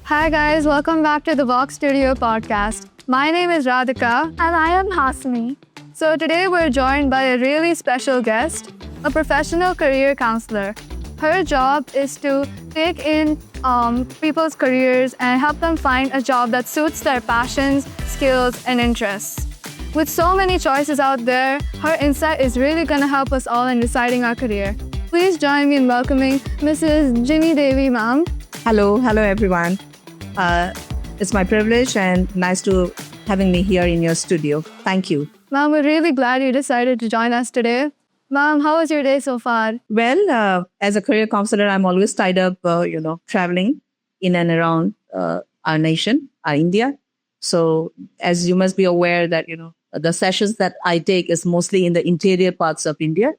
Hi guys, welcome back to the Vox Studio podcast. My name is Radhika. And I am Hasmi. So today we're joined by a really special guest, a professional career counselor. Her job is to take in people's careers and help them find a job that suits their passions, skills, and interests. With so many choices out there, her insight is really going to help us all in deciding our career. Please join me in welcoming Mrs. Devi, ma'am. Hello everyone. It's my privilege and nice to having me here in your studio. Thank you. Ma'am, we're really glad you decided to join us today. Ma'am, how was your day so far? Well, as a career counselor, I'm always tied up, traveling in and around our nation, our India. So as you must be aware that, the sessions that I take is mostly in the interior parts of India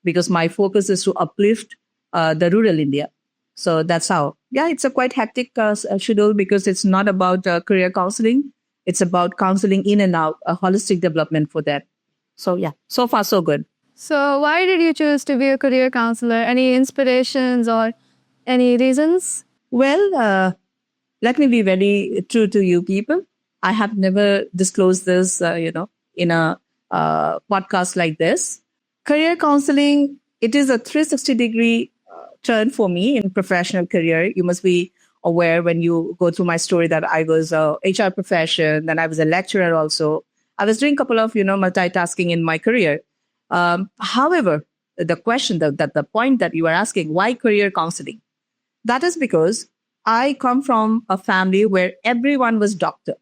because my focus is to uplift the rural India. So that's how. Yeah, it's a quite hectic schedule because it's not about career counseling. It's about counseling in and out, a holistic development for that. So yeah, so far so good. So why did you choose to be a career counselor? Any inspirations or any reasons? Well, let me be very true to you people. I have never disclosed this, in a podcast like this. Career counseling, it is a 360-degree turn for me in professional career. You must be aware when you go through my story that I was a HR profession, then I was a lecturer also. I was doing a couple of, multitasking in my career. However, the question, the point that you are asking, why career counseling? That is because I come from a family where everyone was doctor.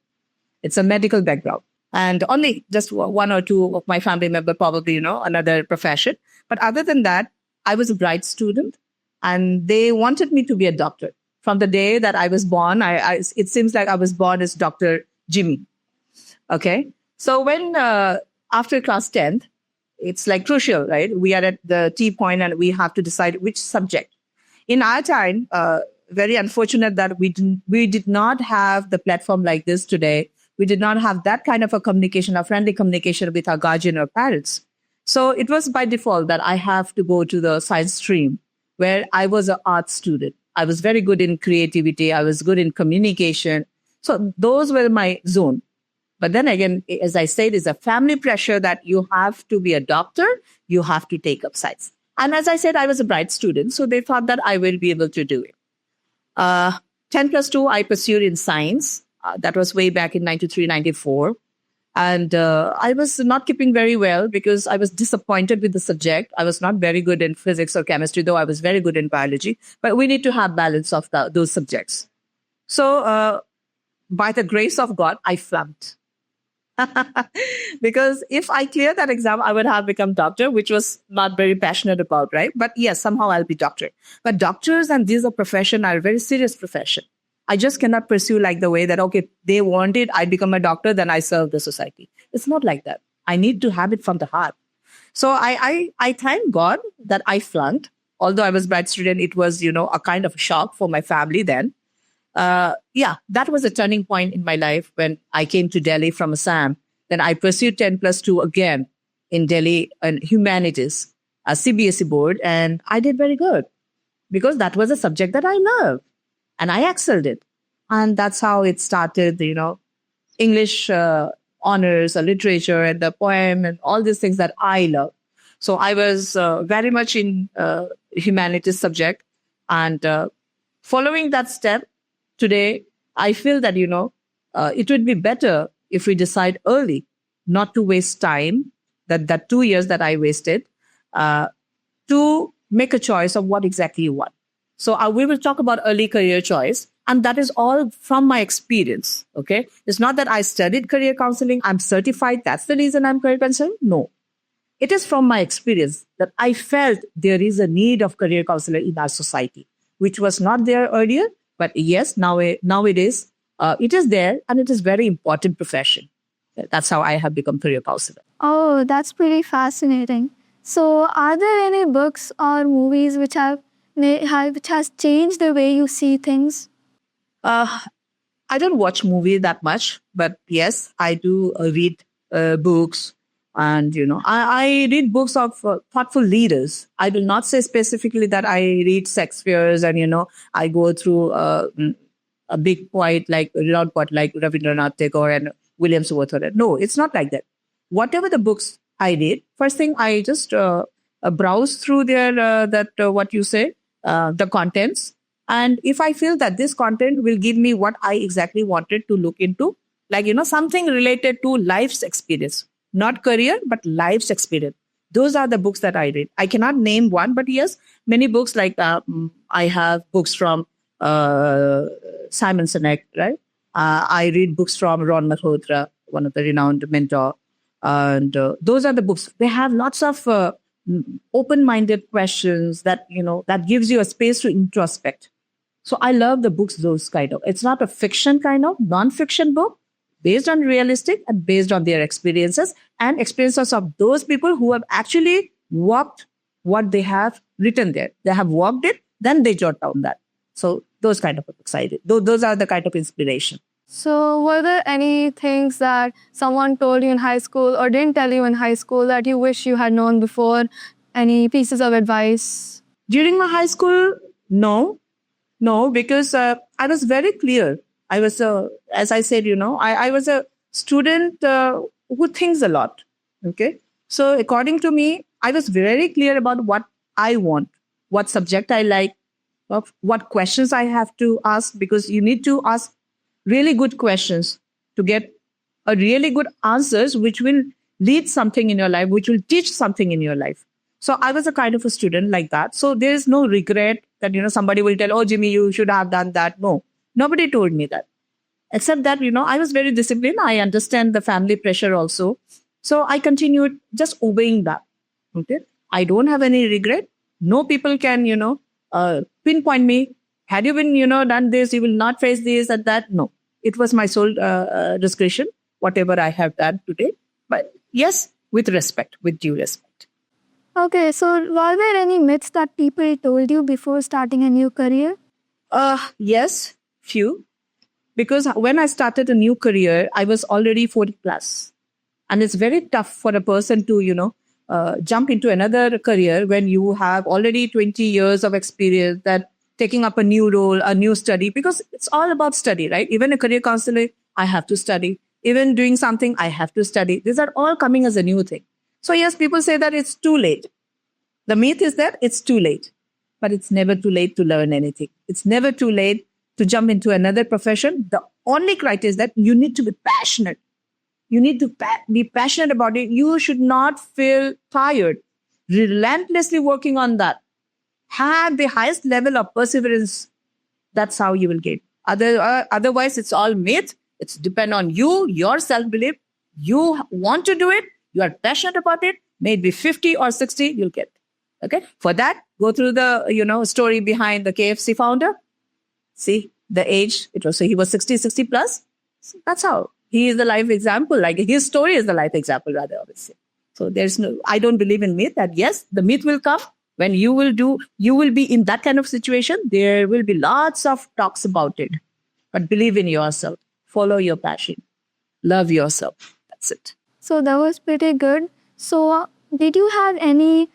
It's a medical background. And only just one or two of my family members probably, another profession. But other than that, I was a bright student. And they wanted me to be a doctor. From the day that I was born, it seems like I was born as Dr. Jimmy. Okay. So when, after class 10th, it's like crucial, right? We are at the T point and we have to decide which subject. In our time, very unfortunate that we did not have the platform like this today. We did not have that kind of a communication, a friendly communication with our guardian or parents. So it was by default that I have to go to the science stream, where I was an art student. I was very good in creativity. I was good in communication. So those were my zone. But then again, as I said, it's a family pressure that you have to be a doctor. You have to take up science. And as I said, I was a bright student. So they thought that I will be able to do it. 10+2, I pursued in science. That was way back in 93, 94. And I was not keeping very well because I was disappointed with the subject. I was not very good in physics or chemistry, though I was very good in biology. But we need to have balance of those subjects. So by the grace of God, I flunked. Because if I cleared that exam, I would have become doctor, which was not very passionate about, right? But yes, somehow I'll be doctor. But doctors and these are profession are a very serious profession. I just cannot pursue like the way that, okay, they want it, I become a doctor, then I serve the society. It's not like that. I need to have it from the heart. So I thank God that I flunked. Although I was a bright student, it was, a kind of shock for my family then. That was a turning point in my life when I came to Delhi from Assam. Then I pursued 10+2 again in Delhi and humanities, a CBSE board. And I did very good because that was a subject that I loved. And I excelled it. And that's how it started, English honors, literature and the poem and all these things that I love. So I was very much in humanities subject. And following that step, today, I feel that, it would be better if we decide early not to waste time, that 2 years that I wasted, to make a choice of what exactly you want. So we will talk about early career choice. And that is all from my experience. Okay. It's not that I studied career counseling. I'm certified. That's the reason I'm career counseling. No. It is from my experience that I felt there is a need of career counselor in our society, which was not there earlier. But yes, now it is. It is there and it is very important profession. That's how I have become career counselor. Oh, that's pretty fascinating. So are there any books or movies which has changed the way you see things? I don't watch movie that much, but yes, I do read books. And, I read books of thoughtful leaders. I will not say specifically that I read Shakespeare's and, I go through a big poet like renowned poet like Rabindranath Tagore and Williams Varthur. No, it's not like that. Whatever the books I read, first thing I just browse through their the contents, and if I feel that this content will give me what I exactly wanted to look into, like something related to life's experience, not career but life's experience. Those are the books that I read. I cannot name one, but yes, many books like I have books from Simon Sinek, right? I read books from Ron Malhotra, one of the renowned mentor. And those are the books. They have lots of open-minded questions that, that gives you a space to introspect. So I love the books, those kind of. It's not a fiction kind of, non-fiction book, based on realistic and based on their experiences and experiences of those people who have actually walked what they have written there. They have walked it, then they jot down that. So those kind of books I read. Those are the kind of inspiration. So were there any things that someone told you in high school or didn't tell you in high school that you wish you had known before? Any pieces of advice? During my high school, no, because I was very clear. I was, as I said, I was a student who thinks a lot. Okay. So according to me, I was very clear about what I want, what subject I like, what questions I have to ask, because you need to ask really good questions to get a really good answers, which will lead something in your life, which will teach something in your life. So I was a kind of a student like that. So there is no regret that, somebody will tell, oh, Jimmy, you should have done that. No, nobody told me that. Except that, I was very disciplined. I understand the family pressure also. So I continued just obeying that. Okay. I don't have any regret. No people can, pinpoint me. Had you been, done this, you will not face this and that. No, it was my sole discretion, whatever I have done today. But yes, with respect, with due respect. Okay, so were there any myths that people told you before starting a new career? Yes, few. Because when I started a new career, I was already 40 plus. And it's very tough for a person to, jump into another career when you have already 20 years of experience, that taking up a new role, a new study, because it's all about study, right? Even a career counselor, I have to study. Even doing something, I have to study. These are all coming as a new thing. So yes, people say that it's too late. The myth is that it's too late, but it's never too late to learn anything. It's never too late to jump into another profession. The only criteria is that you need to be passionate. You need to be passionate about it. You should not feel tired. Relentlessly working on that. Have the highest level of perseverance. That's how you will get. Otherwise, it's all myth. It's depend on you, your self-belief. You want to do it. You are passionate about it. Maybe 50 or 60, you'll get. Okay. For that, go through the, story behind the KFC founder. See the age. He was 60 plus. So that's how. He is the life example. Like his story is the life example, rather, obviously. So I don't believe in myth that yes, the myth will come when you will be in that kind of situation. There will be lots of talks about it, but believe in yourself, follow your passion, love yourself. That's it. So that was pretty good. So did you have any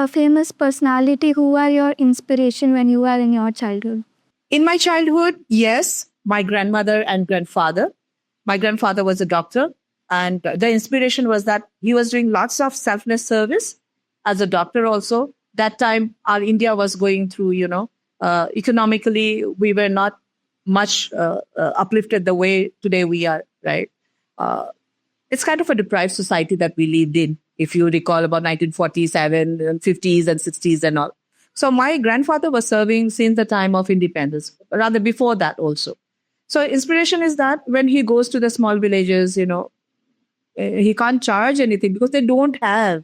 famous personality who were your inspiration when you were in your childhood? In my childhood, yes, my grandmother and grandfather. My grandfather was a doctor, and the inspiration was that he was doing lots of selfless service as a doctor also. That time, our India was going through, economically, we were not much uplifted the way today we are, right? It's kind of a deprived society that we lived in, if you recall about 1947, 50s and 60s and all. So my grandfather was serving since the time of independence, rather before that also. So inspiration is that when he goes to the small villages, he can't charge anything because they don't have.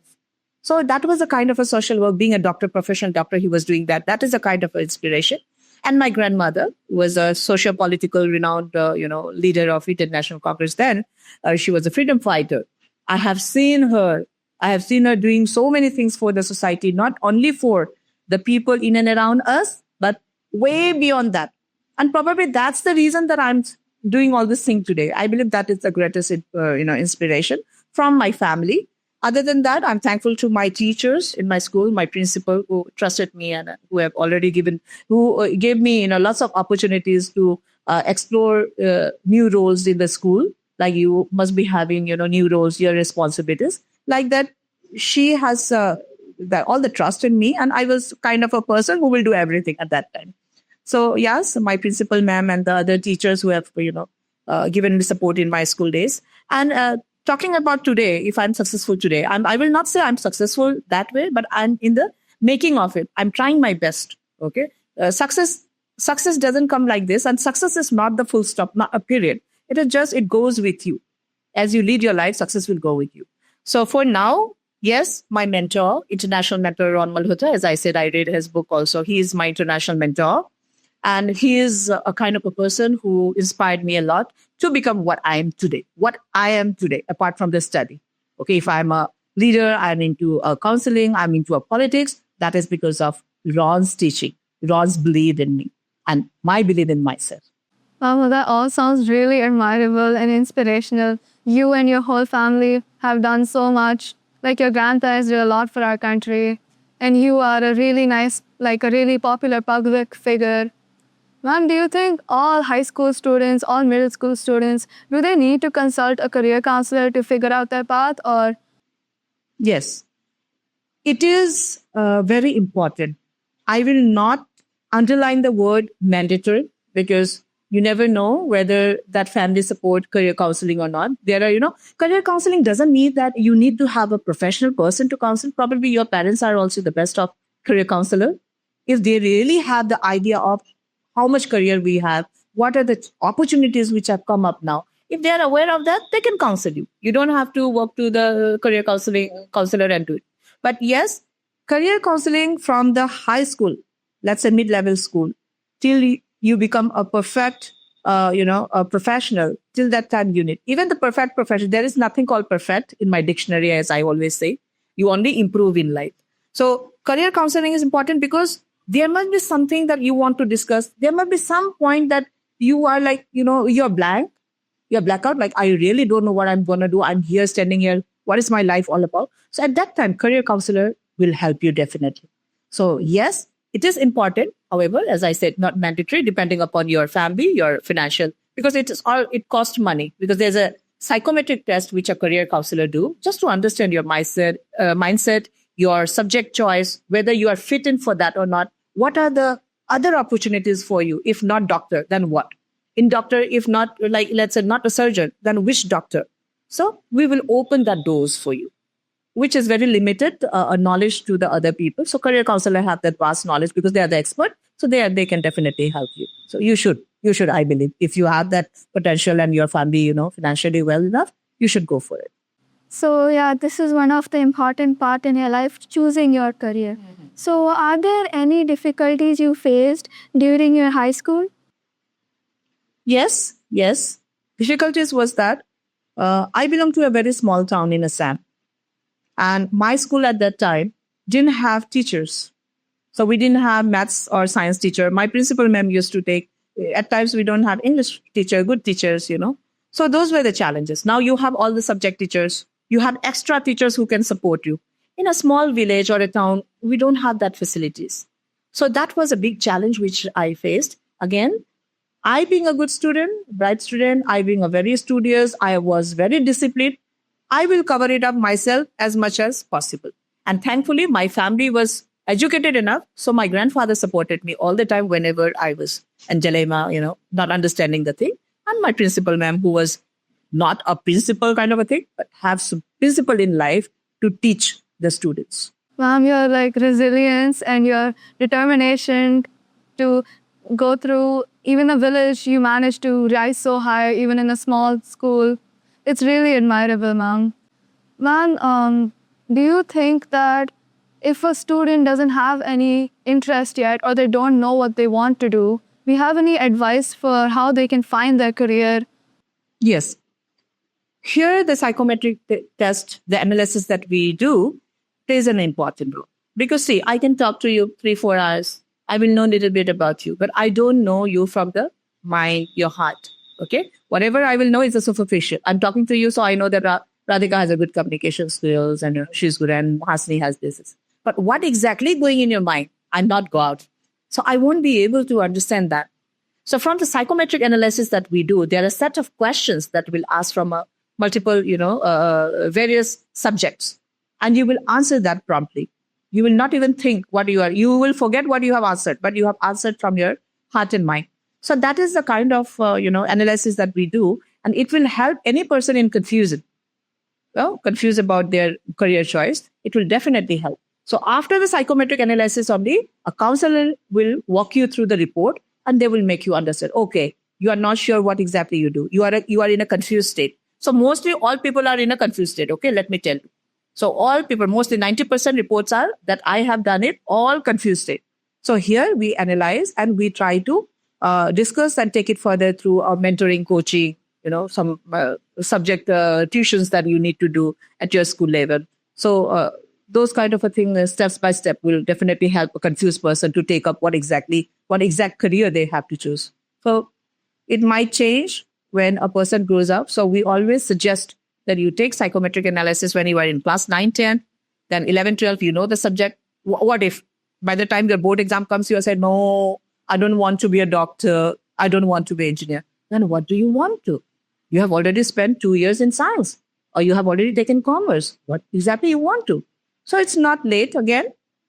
So that was a kind of a social work. Being a doctor, professional doctor, he was doing that. That is a kind of inspiration. And my grandmother was a socio-political renowned, leader of Indian National Congress then. She was a freedom fighter. I have seen her doing so many things for the society, not only for the people in and around us, but way beyond that. And probably that's the reason that I'm doing all this thing today. I believe that is the greatest, inspiration from my family. Other than that, I'm thankful to my teachers in my school, my principal who trusted me and who gave me, lots of opportunities to explore new roles in the school. Like you must be having, new roles, your responsibilities. Like that, she has all the trust in me, and I was kind of a person who will do everything at that time. So yes, my principal ma'am and the other teachers who have, given me support in my school days. And talking about today, if I'm successful today, I will not say I'm successful that way, but I'm in the making of it. I'm trying my best. Okay, success doesn't come like this, and success is not the full stop, not a period. It goes with you. As you lead your life, success will go with you. So for now, yes, my mentor, international mentor Ron Malhotra, as I said, I read his book also. He is my international mentor. And he is a kind of a person who inspired me a lot to become what I am today. What I am today, apart from the study. Okay, if I'm a leader, I'm into counseling, I'm into politics, that is because of Ron's teaching. Ron's belief in me and my belief in myself. Wow, that all sounds really admirable and inspirational. You and your whole family have done so much. Like your grandparents did a lot for our country. And you are a really nice, like a really popular public figure. Ma'am, do you think all high school students, all middle school students, do they need to consult a career counselor to figure out their path, or? Yes, it is very important. I will not underline the word mandatory because you never know whether that family support career counseling or not. There are, career counseling doesn't mean that you need to have a professional person to counsel. Probably your parents are also the best of career counselor. If they really have the idea of how much career we have, what are the opportunities which have come up now. If they are aware of that, they can counsel you. You don't have to walk to the career counselor and do it. But yes, career counseling from the high school, let's say mid-level school, till you become a perfect, a professional, till that time you need. Even the perfect professional, there is nothing called perfect in my dictionary, as I always say. You only improve in life. So career counseling is important because there must be something that you want to discuss. There must be some point that you are like, you're blank. You're blackout. Like, I really don't know what I'm going to do. I'm here, standing here. What is my life all about? So at that time, career counselor will help you definitely. So yes, it is important. However, as I said, not mandatory, depending upon your family, your financial, because it costs money. Because there's a psychometric test which a career counselor do just to understand your mindset, your subject choice, whether you are fit in for that or not. What are the other opportunities for you? If not doctor, then what? In doctor, if not, like, let's say not a surgeon, then which doctor? So we will open that doors for you, which is very limited knowledge to the other people. So career counselor have that vast knowledge because they are the expert. So they can definitely help you. So you should, I believe, if you have that potential and your family, financially well enough, you should go for it. So yeah, this is one of the important part in your life, choosing your career. Mm-hmm. So are there any difficulties you faced during your high school? Yes. Difficulties was that I belong to a very small town in Assam. And my school at that time didn't have teachers. So we didn't have maths or science teacher. My principal ma'am used to take, at times we don't have English teacher, good teachers, So those were the challenges. Now you have all the subject teachers. You have extra teachers who can support you. In a small village or a town, we don't have that facilities. So that was a big challenge which I faced. Again, I being a good student, bright student, I being a very studious, I was very disciplined. I will cover it up myself as much as possible. And thankfully, my family was educated enough. So my grandfather supported me all the time whenever I was in Jalema, not understanding the thing. And my principal ma'am, who was not a principal kind of a thing, but have some principle in life to teach the students. Ma'am, your resilience and your determination to go through even a village, you managed to rise so high, even in a small school. It's really admirable, ma'am. Ma'am, do you think that if a student doesn't have any interest yet or they don't know what they want to do, we have any advice for how they can find their career? Yes. Here, the psychometric test, the analysis that we do, plays an important role. Because see, I can talk to you 3-4 hours. I will know a little bit about you, but I don't know you from the mind, your heart. Okay? Whatever I will know is a superficial. I'm talking to you, so I know that Radhika has a good communication skills and she's good and Hasni has this. But what exactly going in your mind? I'm not God. So I won't be able to understand that. So from the psychometric analysis that we do, there are a set of questions that will ask from multiple, various subjects, and you will answer that promptly. You will not even think you will forget what you have answered, but you have answered from your heart and mind. So that is the kind of, analysis that we do, and it will help any person in confusion. Confused about their career choice, it will definitely help. So after the psychometric analysis only, a counselor will walk you through the report and they will make you understand, okay, you are not sure what exactly you do. You are in a confused state. So mostly all people are in a confused state. Okay, let me tell you. So all people, mostly 90% reports are that I have done it, all confused state. So here we analyze and we try to discuss and take it further through our mentoring, coaching, some subject tuitions that you need to do at your school level. So those kind of a thing, steps by step, will definitely help a confused person to take up what exact career they have to choose. So it might change when a person grows up. So we always suggest that you take psychometric analysis when you are in class 9, 10, then 11, 12, you know the subject. What if by the time your board exam comes, you say, no, I don't want to be a doctor. I don't want to be an engineer. Then what do you want to? You have already spent 2 years in science, or you have already taken commerce. What exactly you want to? So it's not late. Again,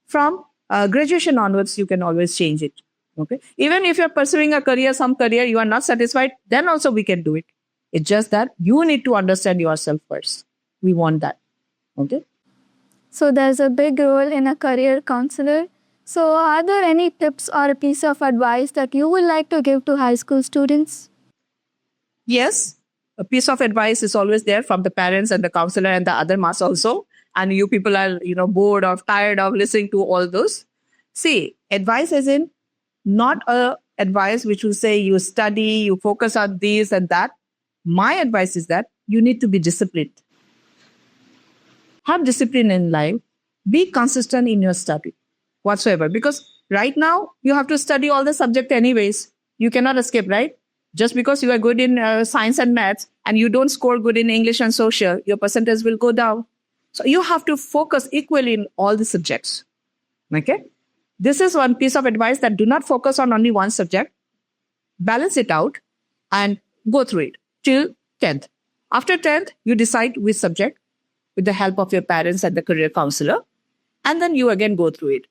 from graduation onwards, you can always change it. Okay. Even if you're pursuing some career, you are not satisfied, then also we can do it. It's just that you need to understand yourself first. We want that. Okay. So there's a big role in a career counselor. So are there any tips or a piece of advice that you would like to give to high school students? Yes. A piece of advice is always there from the parents and the counselor and the other mass also. And you people are, bored or tired of listening to all those. See, advice is in not a advice which will say you study, you focus on this and that. My advice is that you need to be disciplined. Have discipline in life. Be consistent in your study whatsoever. Because right now, you have to study all the subject anyways. You cannot escape, right? Just because you are good in science and maths and you don't score good in English and social, your percentage will go down. So you have to focus equally in all the subjects. Okay? This is one piece of advice, that do not focus on only one subject. Balance it out and go through it till 10th. After 10th, you decide which subject with the help of your parents and the career counselor. And then you again go through it.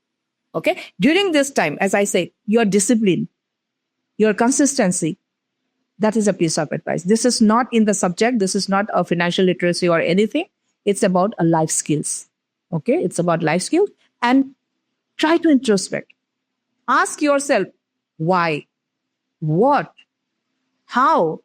Okay? During this time, as I say, your discipline, your consistency, that is a piece of advice. This is not in the subject. This is not a financial literacy or anything. It's about a life skills. Okay? It's about life skills. And try to introspect. Ask yourself, why? What? How?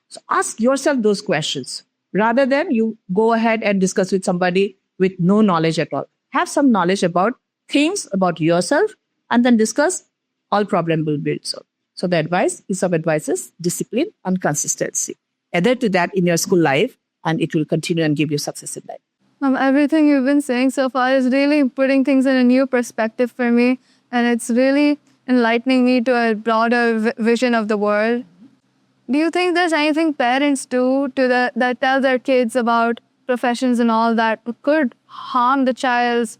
So ask yourself those questions rather than you go ahead and discuss with somebody with no knowledge at all. Have some knowledge about things, about yourself, and then discuss, all problem will be solved. So the piece of advice is discipline and consistency. Adhere to that in your school life, and it will continue and give you success in life. Everything you've been saying so far is really putting things in a new perspective for me, and it's really enlightening me to a broader vision of the world. Do you think there's anything parents do that tell their kids about professions and all that could harm the child's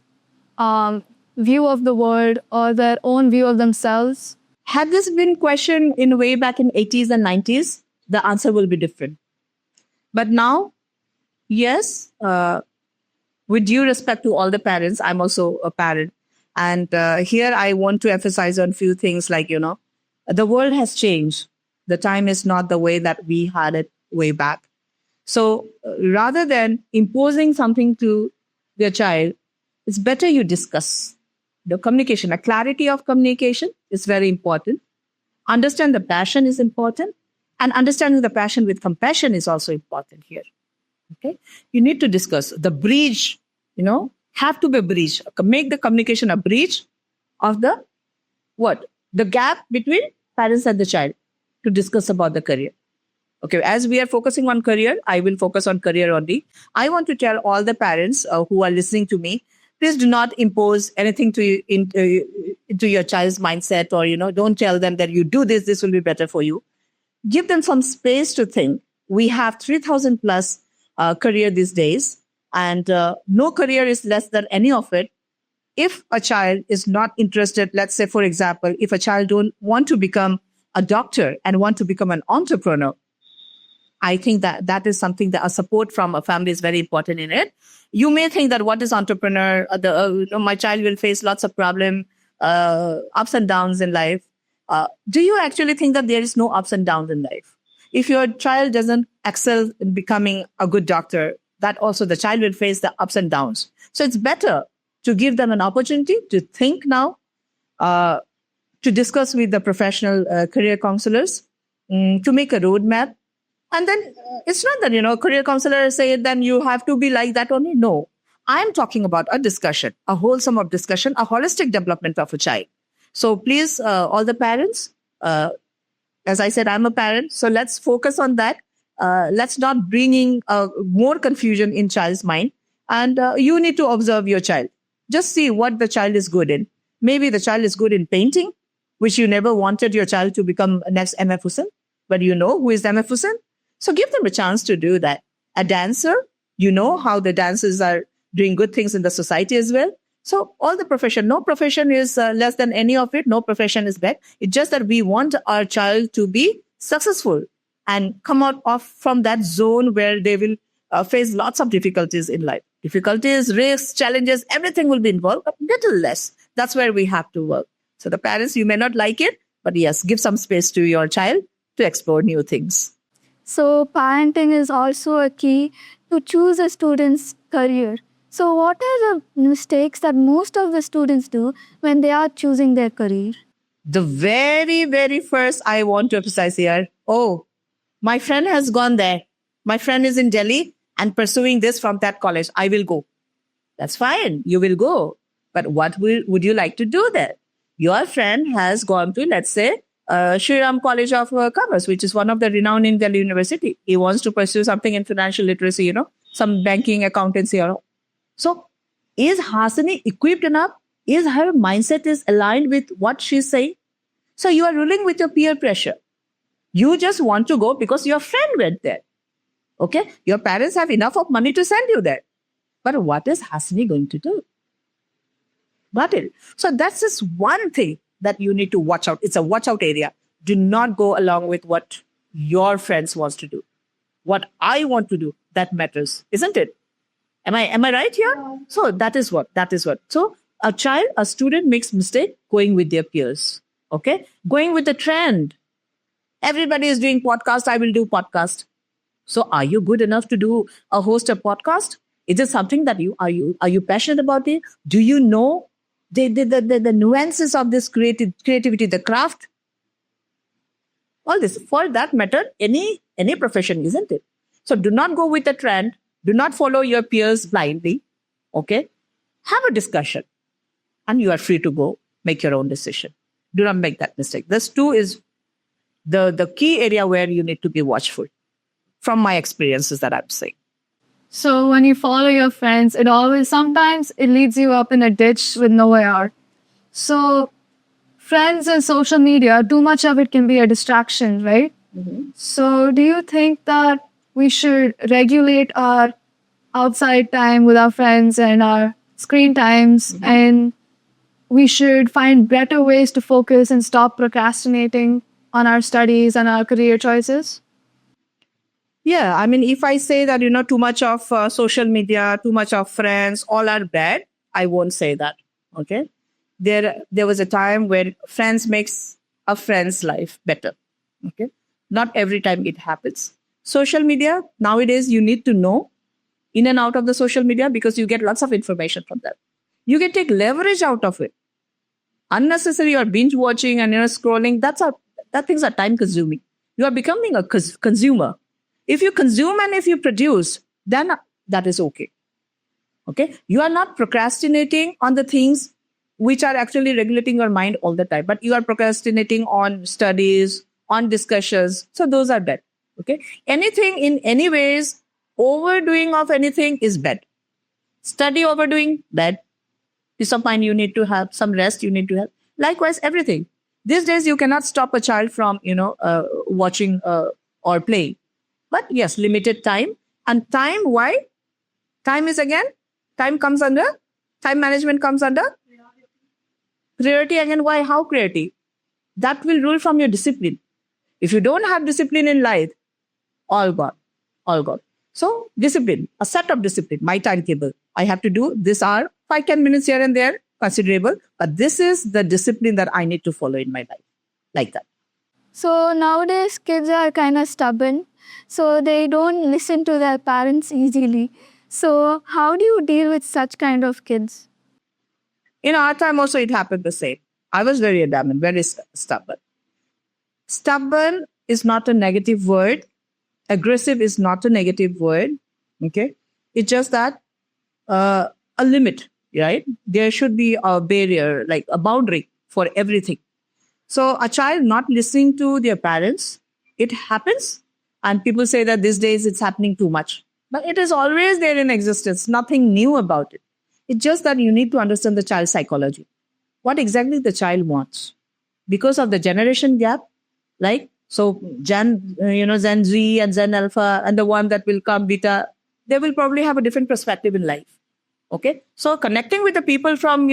view of the world or their own view of themselves? Had this been questioned in way back in 80s and 90s, the answer will be different. But now, yes, with due respect to all the parents, I'm also a parent. And here I want to emphasize on a few things like, the world has changed. The time is not the way that we had it way back. So rather than imposing something to their child, it's better you discuss. The communication, a clarity of communication is very important. Understand the passion is important. And understanding the passion with compassion is also important here. Okay? You need to discuss the bridge, have to be a bridge. Make the communication a bridge of the gap between parents and the child to discuss about the career. Okay, as we are focusing on career, I will focus on career only. I want to tell all the parents who are listening to me, please do not impose anything into your child's mindset, or, don't tell them that you do this will be better for you. Give them some space to think. We have 3,000 plus career these days, and no career is less than any of it. If a child is not interested, let's say, for example, if a child don't want to become a doctor and want to become an entrepreneur, I think that is something that a support from a family is very important in it. You may think that what is entrepreneur? My child will face lots of problem, ups and downs in life. Do you actually think that there is no ups and downs in life? If your child doesn't excel in becoming a good doctor, that also the child will face the ups and downs. So it's better to give them an opportunity to think now, to discuss with the professional career counselors, to make a roadmap. And then it's not that, career counselors say then you have to be like that only. No, I'm talking about a discussion, a wholesome of discussion, a holistic development of a child. So please, all the parents, as I said, I'm a parent. So let's focus on that. Let's not bring in more confusion in child's mind. And you need to observe your child. Just see what the child is good in. Maybe the child is good in painting, which you never wanted your child to become next M.F. Hussain, but you know who is M.F. Hussain. So give them a chance to do that. A dancer, you know how the dancers are doing good things in the society as well. So all the profession, no profession is less than any of it. No profession is bad. It's just that we want our child to be successful and come out of from that zone where they will face lots of difficulties in life. Difficulties, risks, challenges, everything will be involved, but little less. That's where we have to work. So the parents, you may not like it, but yes, give some space to your child to explore new things. So parenting is also a key to choose a student's career. So what are the mistakes that most of the students do when they are choosing their career? The very, very first I want to emphasize here, my friend has gone there. My friend is in Delhi and pursuing this from that college. I will go. That's fine. You will go. But what would you like to do there? Your friend has gone to, let's say, Shri Ram College of Commerce, which is one of the renowned in Delhi University. He wants to pursue something in financial literacy, some banking, accountancy. So is Hasini equipped enough? Is her mindset is aligned with what she's saying? So you are ruling with your peer pressure. You just want to go because your friend went there. Okay? Your parents have enough of money to send you there. But what is Hasini going to do? So that's just one thing that you need to watch out. It's a watch out area. Do not go along with what your friends wants to do. What I want to do, that matters, isn't it? Am I right here? Yeah. So that is what. So a student makes mistake going with their peers. Okay? Going with the trend. Everybody is doing podcast. I will do podcast. So are you good enough to host a podcast? Is it something that are you passionate about it? Do you know the nuances of this creativity, the craft? All this, for that matter, any profession, isn't it? So do not go with the trend. Do not follow your peers blindly. Okay? Have a discussion. And you are free to go make your own decision. Do not make that mistake. This too is the key area where you need to be watchful. From my experiences that I'm saying. So when you follow your friends, sometimes it leads you up in a ditch with no way out. So friends and social media, too much of it can be a distraction, right? Mm-hmm. So do you think that we should regulate our outside time with our friends and our screen times, mm-hmm. and we should find better ways to focus and stop procrastinating on our studies and our career choices? Yeah, I mean, if I say that, too much of social media, too much of friends, all are bad, I won't say that. Okay. There was a time where friends makes a friend's life better. Okay. Not every time it happens. Social media, nowadays, you need to know in and out of the social media because you get lots of information from that. You can take leverage out of it. Unnecessary or binge watching and scrolling, that things are time consuming. You are becoming a consumer. If you consume and if you produce, then that is okay. Okay? You are not procrastinating on the things which are actually regulating your mind all the time, but you are procrastinating on studies, on discussions. So those are bad. Okay? Anything in any ways, overdoing of anything is bad. Study overdoing, bad. Peace of mind, you need to have some rest, you need to have. Likewise, everything. These days, you cannot stop a child from, watching or playing. But yes, limited time. And time, why? Time comes under, time management comes under. Priority again, why? How priority? That will rule from your discipline. If you don't have discipline in life, all gone, all gone. So discipline, a set of discipline, my timetable. I have to do this hour, 5-10 minutes here and there, considerable. But this is the discipline that I need to follow in my life, like that. So nowadays kids are kind of stubborn, so they don't listen to their parents easily. So how do you deal with such kind of kids? In our time also it happened the same. I was very adamant, very stubborn. Stubborn is not a negative word. Aggressive is not a negative word. Okay, it's just that a limit, right? There should be a barrier, like a boundary for everything. So a child not listening to their parents, it happens. And people say that these days it's happening too much. But it is always there in existence. Nothing new about it. It's just that you need to understand the child's psychology. What exactly the child wants. Because of the generation gap, like, so Gen Z and Gen Alpha and the one that will come Beta, they will probably have a different perspective in life. Okay. So connecting with the people from,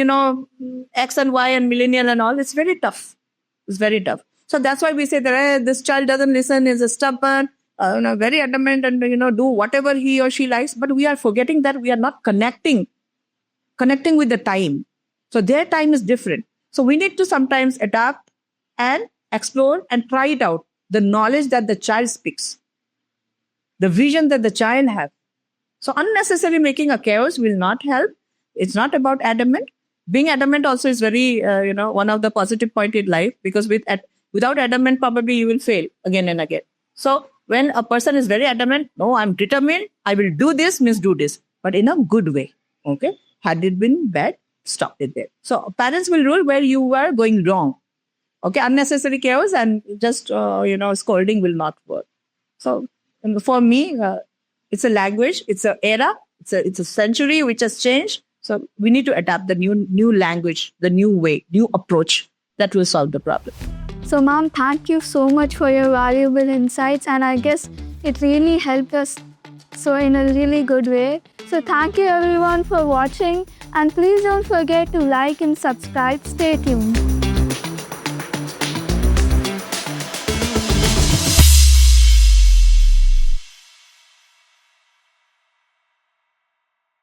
X and Y and millennial and all, it's very tough. It's very tough. So that's why we say that this child doesn't listen, is a stubborn, very adamant and, do whatever he or she likes. But we are forgetting that we are not connecting with the time. So their time is different. So we need to sometimes adapt and explore and try it out. The knowledge that the child speaks, the vision that the child has. So unnecessarily making a chaos will not help. It's not about adamant. Being adamant also is very, one of the positive point in life, because without adamant, probably you will fail again and again. So when a person is very adamant, no, I'm determined, I will do this, means do this, but in a good way. Okay. Had it been bad, stop it there. So parents will rule where you are going wrong. Okay. Unnecessary chaos and just, scolding will not work. So for me, it's a language, it's an era, it's a century which has changed. So we need to adapt the new language, the new way, new approach that will solve the problem. So ma'am, thank you so much for your valuable insights, and I guess it really helped us so in a really good way. So thank you everyone for watching, and please don't forget to like and subscribe. Stay tuned.